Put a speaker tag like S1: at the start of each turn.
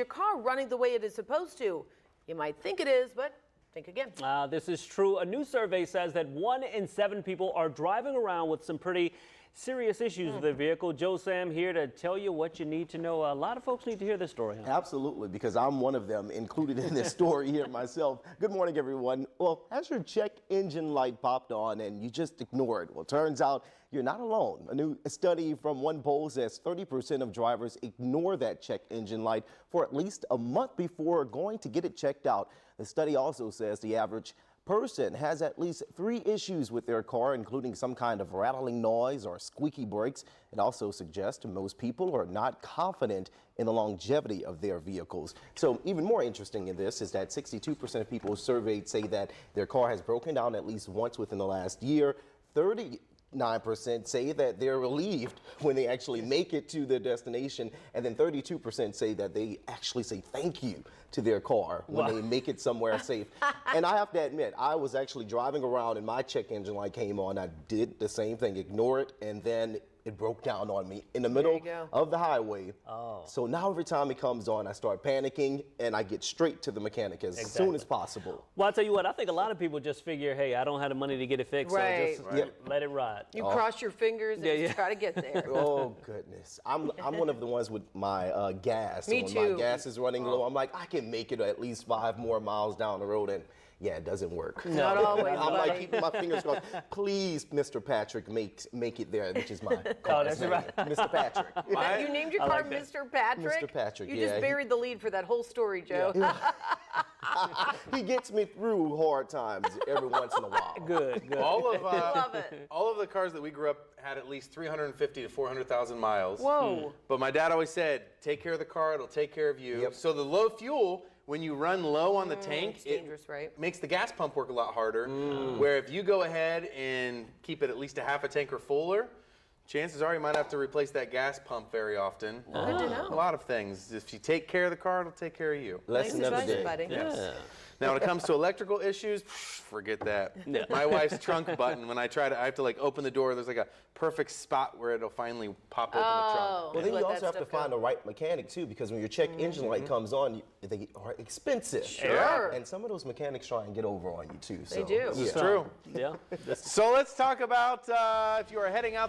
S1: your car running the way it is supposed to? You might think it is, but think again.
S2: This is true. A new survey says that 1 in 7 people are driving around with some pretty serious issues with their vehicle. Joe Sam here to tell you what you need to know. A lot of folks need to hear this story. Huh?
S3: Absolutely, because I'm one of them included in this story here myself. Good morning, everyone. Well, has your check engine light popped on and you just ignore it? Well, turns out you're not alone. A new study from one poll says 30% of drivers ignore that check engine light for at least a month before going to get it checked out. The study also says the average person has at least 3 issues with their car, including some kind of rattling noise or squeaky brakes. It also suggests most people are not confident in the longevity of their vehicles. So even more interesting in this is that 62% of people surveyed say that their car has broken down at least once within the last year. 39% say that they're relieved when they actually make it to their destination, and then 32% say that they actually say thank you to their car when they make it somewhere safe. And I have to admit, I was actually driving around and my check engine light came on. I did the same thing, ignore it, and then it broke down on me in the middle of the highway. So now every time it comes on, I start panicking and I get straight to the mechanic as soon as possible.
S2: Well, I'll tell you what, I think a lot of people just figure, hey, I don't have the money to get it fixed, so just let it ride.
S1: You cross your fingers and just try to get there.
S3: Oh, goodness. I'm one of the ones with my gas.
S1: Me
S3: when
S1: too.
S3: my gas is running low, I'm like, I can make it at least 5 more miles down the road, and yeah, it doesn't work.
S1: Not always,
S3: I'm like keeping my fingers crossed. Please, Mr. Patrick, make it there, which is my car's name.
S2: Right.
S3: Mr. Patrick.
S1: You named your car Mr. Patrick?
S3: Mr. Patrick,
S1: You just buried the lead for that whole story, Joe.
S3: He gets me through hard times every once in a while.
S2: Good.
S4: Love it. All of the cars that we grew up had at least 350 to 400,000 miles.
S1: Whoa.
S4: But my dad always said, take care of the car, it'll take care of you. So the low fuel, when you run low on the tank,
S1: it's dangerous, right?
S4: Makes the gas pump work a lot harder. Where if you go ahead and keep it at least a half a tank or fuller, chances are you might have to replace that gas pump very often.
S1: Good to know.
S4: A lot of things. If you take care of the car, it'll take care of you.
S3: Lesson of the day.
S1: Buddy.
S4: Yes. Now, when it comes to electrical issues, forget that. My wife's trunk button, when I have to like open the door, there's like a perfect spot where it'll finally pop open the trunk.
S3: Well, then you also have to find the right mechanic too, because when your check engine light comes on, they are expensive.
S1: Sure.
S3: And some of those mechanics try and get over on you too. So,
S1: They do.
S4: It's true.
S2: Yeah.
S4: So let's talk about if you are heading out the